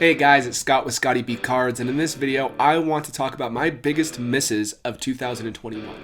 Hey guys, it's Scott with Scotty B Cards, and in this video, I want to talk about my biggest misses of 2021.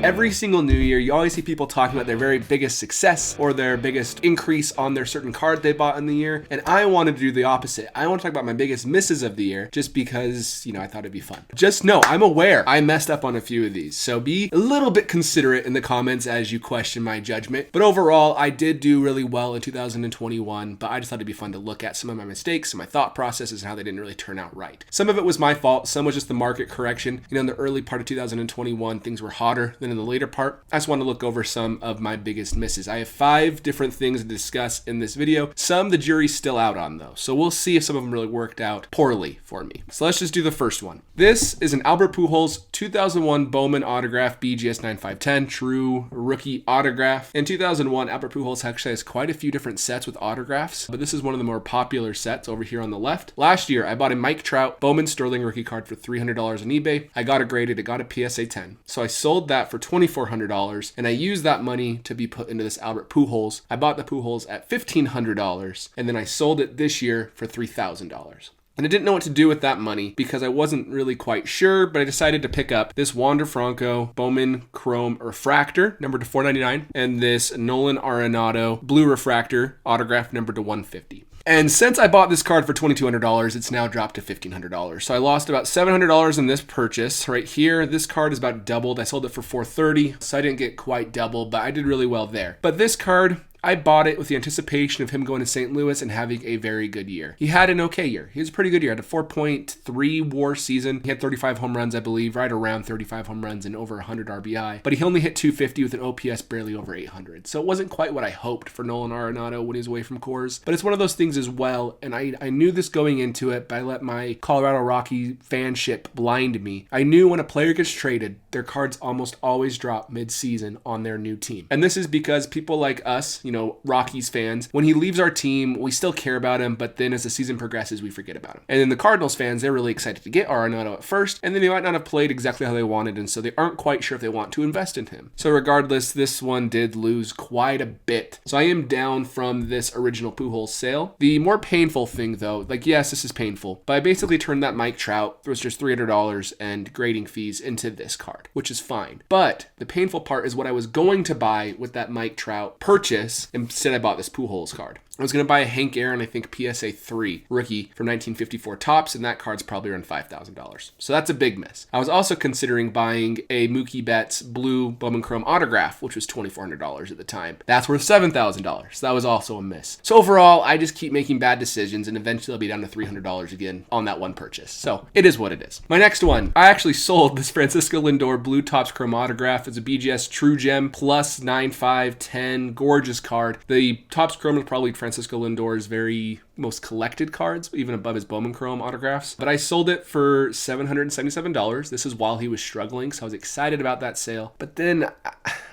Every single new year, you always see people talking about their very biggest success or their biggest increase on their certain card they bought in the year. And I wanted to do the opposite. I want to talk about my biggest misses of the year just because, I thought it'd be fun. Just know, I'm aware I messed up on a few of these. So be a little bit considerate in the comments as you question my judgment. But overall, I did do really well in 2021, but I just thought it'd be fun to look at some of my mistakes and my thought processes and how they didn't really turn out right. Some of it was my fault. Some was just the market correction. In the early part of 2021, things were hotter than in the later part. I just want to look over some of my biggest misses. I have 5 different things to discuss in this video. Some the jury's still out on though, so we'll see if some of them really worked out poorly for me. So let's just do the first one. This is an Albert Pujols 2001 Bowman autograph BGS 9510 true rookie autograph. In 2001, Albert Pujols actually has quite a few different sets with autographs, but this is one of the more popular sets over here on the left. Last year, I bought a Mike Trout Bowman Sterling rookie card for $300 on eBay. I got it graded, it got a PSA 10. So I sold that for $2,400, and I used that money to be put into this Albert Pujols. I bought the Pujols at $1,500, and then I sold it this year for $3,000. And I didn't know what to do with that money because I wasn't really quite sure, but I decided to pick up this Wander Franco Bowman Chrome Refractor, numbered to $499, and this Nolan Arenado Blue Refractor, autograph numbered to $150. And since I bought this card for $2,200, it's now dropped to $1,500. So I lost about $700 in this purchase. Right here, this card is about doubled. I sold it for $430, so I didn't get quite double, but I did really well there. But this card, I bought it with the anticipation of him going to St. Louis and having a very good year. He had an okay year. He was a pretty good year. Had a 4.3 WAR season. He had 35 home runs, I believe, right around 35 home runs and over 100 RBI. But he only hit 250 with an OPS barely over 800. So it wasn't quite what I hoped for Nolan Arenado when he was away from Coors. But it's one of those things as well, and I knew this going into it, but I let my Colorado Rocky fanship blind me. I knew when a player gets traded, their cards almost always drop mid-season on their new team. And this is because people like us, Rockies fans, when he leaves our team, we still care about him, but then as the season progresses, we forget about him. And then the Cardinals fans, they're really excited to get Arenado at first, and then they might not have played exactly how they wanted, and so they aren't quite sure if they want to invest in him. So regardless, this one did lose quite a bit. So I am down from this original Pujols sale. The more painful thing though, yes, this is painful, but I basically turned that Mike Trout, it was just $300 and grading fees, into this card, which is fine. But the painful part is what I was going to buy with that Mike Trout purchase. Instead, I bought this Pujols card. I was going to buy a Hank Aaron, I think PSA 3 rookie from 1954 Topps, and that card's probably around $5,000. So that's a big miss. I was also considering buying a Mookie Betts blue Bowman Chrome autograph, which was $2,400 at the time. That's worth $7,000. So that was also a miss. So overall, I just keep making bad decisions, and eventually I'll be down to $300 again on that one purchase. So it is what it is. My next one, I actually sold this Francisco Lindor blue Topps Chrome autograph. It's a BGS True Gem plus 9510, gorgeous card. The Topps Chrome is probably Francisco Lindor's very most collected cards, even above his Bowman Chrome autographs. But I sold it for $777. This is while he was struggling, so I was excited about that sale. But then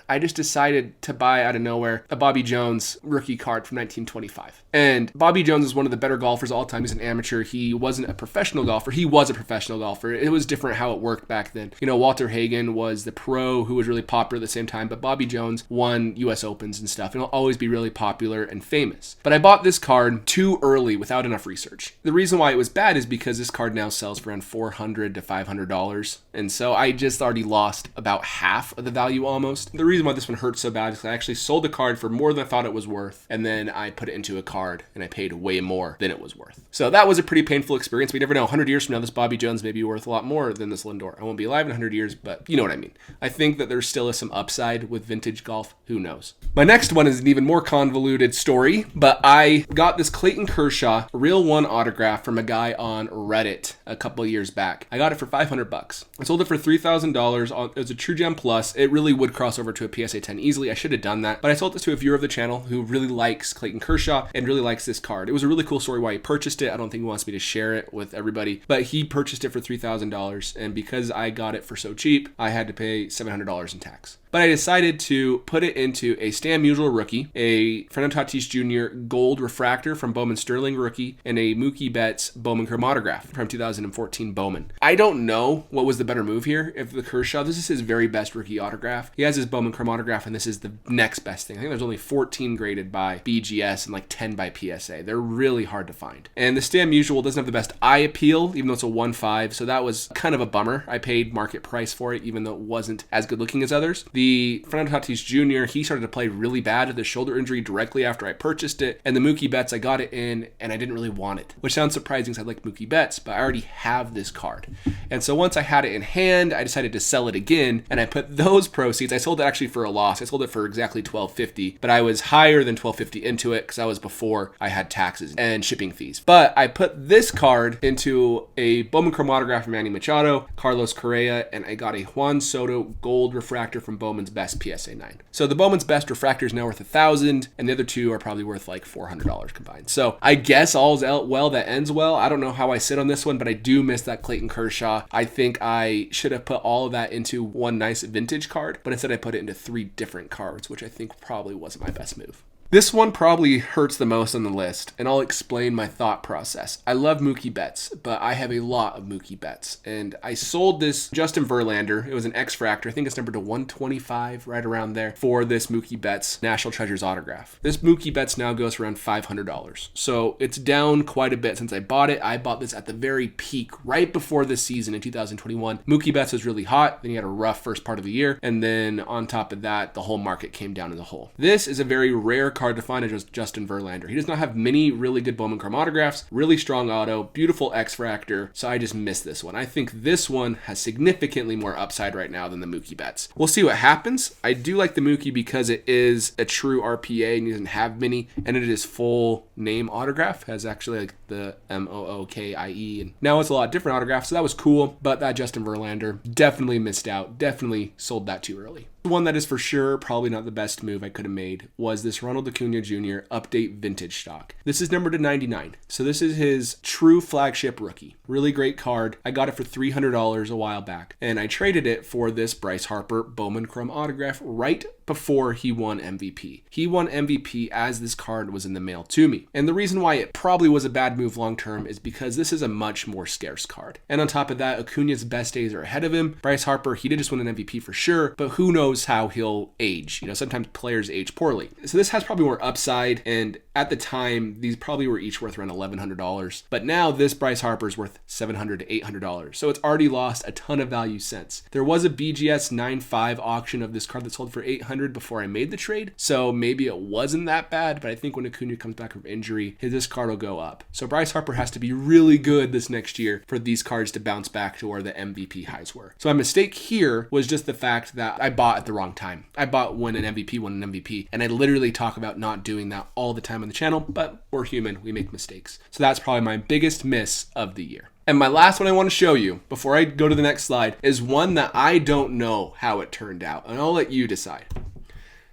I just decided to buy out of nowhere a Bobby Jones rookie card from 1925. And Bobby Jones is one of the better golfers of all time. He's an amateur. He wasn't a professional golfer. He was a professional golfer. It was different how it worked back then. Walter Hagen was the pro who was really popular at the same time, but Bobby Jones won US Opens and stuff, and he'll always be really popular and famous. But I bought this card too early without enough research. The reason why it was bad is because this card now sells for around $400 to $500. And so I just already lost about half of the value almost. The reason why this one hurts so bad is I actually sold the card for more than I thought it was worth, and then I put it into a card and I paid way more than it was worth. So that was a pretty painful experience. We never know. 100 years from now, this Bobby Jones may be worth a lot more than this Lindor. I won't be alive in 100 years, but you know what I mean. I think that there still is some upside with vintage golf. Who knows? My next one is an even more convoluted story, but I got this Clayton Kershaw Real One autograph from a guy on Reddit a couple of years back. I got it for $500. I sold it for $3,000. It was a True Gem Plus. It really would cross over to a PSA 10 easily. I should have done that, but I sold this to a viewer of the channel who really likes Clayton Kershaw and really likes this card. It was a really cool story why he purchased it. I don't think he wants me to share it with everybody, but he purchased it for $3,000, and because I got it for so cheap, I had to pay $700 in tax. but I decided to put it into a Stan Musial rookie, a Fernando Tatis Jr. gold refractor from Bowman Sterling rookie, and a Mookie Betts Bowman chromatograph from 2014 Bowman. I don't know what was the better move here. If the Kershaw, this is his very best rookie autograph. He has his Bowman chromatograph, and this is the next best thing. I think there's only 14 graded by BGS and like 10 by PSA. They're really hard to find. And the Stan Musial doesn't have the best eye appeal, even though it's a 1.5, so that was kind of a bummer. I paid market price for it, even though it wasn't as good looking as others. The Fernando Tatis Jr., he started to play really bad with his shoulder injury directly after I purchased it. And the Mookie Betts, I got it in, and I didn't really want it, which sounds surprising because I like Mookie Betts, but I already have this card. And so once I had it in hand, I decided to sell it again, and I put those proceeds, I sold it actually for a loss. I sold it for exactly $12.50, but I was higher than $12.50 into it because that was before I had taxes and shipping fees. But I put this card into a Bowman chromatograph from Manny Machado, Carlos Correa, and I got a Juan Soto gold refractor from Bowman's Best PSA 9. So the Bowman's Best refractor is now worth $1,000, and the other two are probably worth like $400 combined. So I guess all's out well that ends well. I don't know how I sit on this one, but I do miss that Clayton Kershaw. I think I should have put all of that into one nice vintage card, but instead I put it into 3 different cards, which I think probably wasn't my best move. This one probably hurts the most on the list, and I'll explain my thought process. I love Mookie Betts, but I have a lot of Mookie Betts, and I sold this Justin Verlander. It was an Xfractor. I think it's numbered to 125, right around there, for this Mookie Betts National Treasures autograph. This Mookie Betts now goes around $500, so it's down quite a bit since I bought it. I bought this at the very peak, right before this season in 2021. Mookie Betts was really hot, then he had a rough first part of the year, and then on top of that, the whole market came down in the hole. This is a very rare card to find, as Justin Verlander. He does not have many really good Bowman chromatographs, really strong auto, beautiful Xfractor, so I just missed this one. I think this one has significantly more upside right now than the Mookie Betts. We'll see what happens. I do like the Mookie because it is a true RPA and he doesn't have many, and it is full name autograph, has actually like the Mookie, and now it's a lot different autograph, so that was cool, but that Justin Verlander definitely missed out, definitely sold that too early. The one that is for sure probably not the best move I could have made was this Ronald Acuna Jr. Update Vintage stock. This is numbered to 99, so this is his true flagship rookie. Really great card. I got it for $300 a while back, and I traded it for this Bryce Harper Bowman Chrome autograph right before he won MVP. He won MVP as this card was in the mail to me. And the reason why it probably was a bad move long term is because this is a much more scarce card. And on top of that, Acuna's best days are ahead of him. Bryce Harper, he did just win an MVP for sure, but who knows how he'll age. You know, sometimes players age poorly. So this has probably more upside, and at the time, these probably were each worth around $1,100. But now this Bryce Harper is worth $700 to $800. So it's already lost a ton of value since. There was a BGS 9.5 auction of this card that sold for $800 before I made the trade. So maybe it wasn't that bad, but I think when Acuna comes back from injury, this card will go up. So Bryce Harper has to be really good this next year for these cards to bounce back to where the MVP highs were. So my mistake here was just the fact that I bought at the wrong time. I bought when an MVP won an MVP, and I literally talk about not doing that all the time on the channel, but we're human, we make mistakes. So that's probably my biggest miss of the year. And my last one I want to show you before I go to the next slide is one that I don't know how it turned out, and I'll let you decide.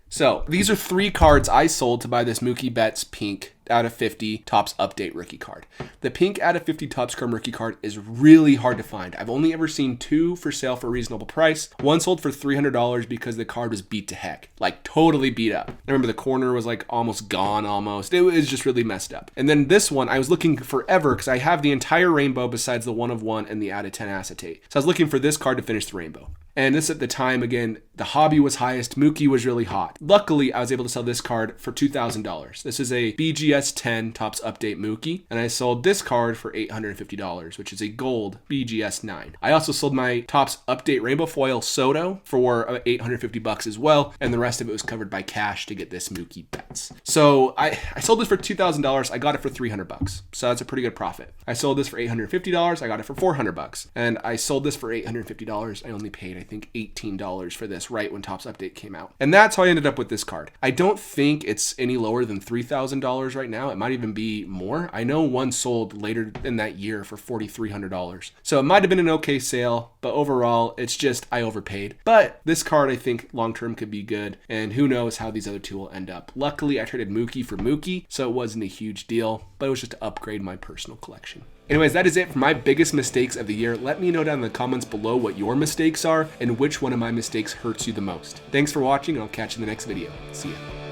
So these are 3 cards I sold to buy this Mookie Betts pink out of 50 Topps Update rookie card. The pink out of 50 Topps Chrome rookie card is really hard to find. I've only ever seen 2 for sale for a reasonable price. One sold for $300 because the card was beat to heck, like totally beat up. I remember the corner was like almost gone almost. It was just really messed up. And then this one I was looking forever because I have the entire rainbow besides the 1 of 1 and the out of 10 acetate. So I was looking for this card to finish the rainbow. And this at the time, again, the hobby was highest. Mookie was really hot. Luckily, I was able to sell this card for $2,000. This is a BGS 10 Topps Update Mookie, and I sold this card for $850, which is a gold BGS 9. I also sold my Topps Update Rainbow Foil Soto for $850 as well, and the rest of it was covered by cash to get this Mookie Betts. So I sold this for $2,000. I got it for $300, so that's a pretty good profit. I sold this for $850. I got it for $400, and I sold this for $850. I only paid, I think, $18 for this right when Topps Update came out. And that's how I ended up with this card. I don't think it's any lower than $3,000 right now. It might even be more. I know one sold later in that year for $4,300. So it might have been an okay sale, but overall, it's just I overpaid. But this card, I think long-term could be good, and who knows how these other two will end up. Luckily, I traded Mookie for Mookie, so it wasn't a huge deal, but it was just to upgrade my personal collection. Anyways, that is it for my biggest mistakes of the year. Let me know down in the comments below what your mistakes are and which one of my mistakes hurts you the most. Thanks for watching, and I'll catch you in the next video. See ya.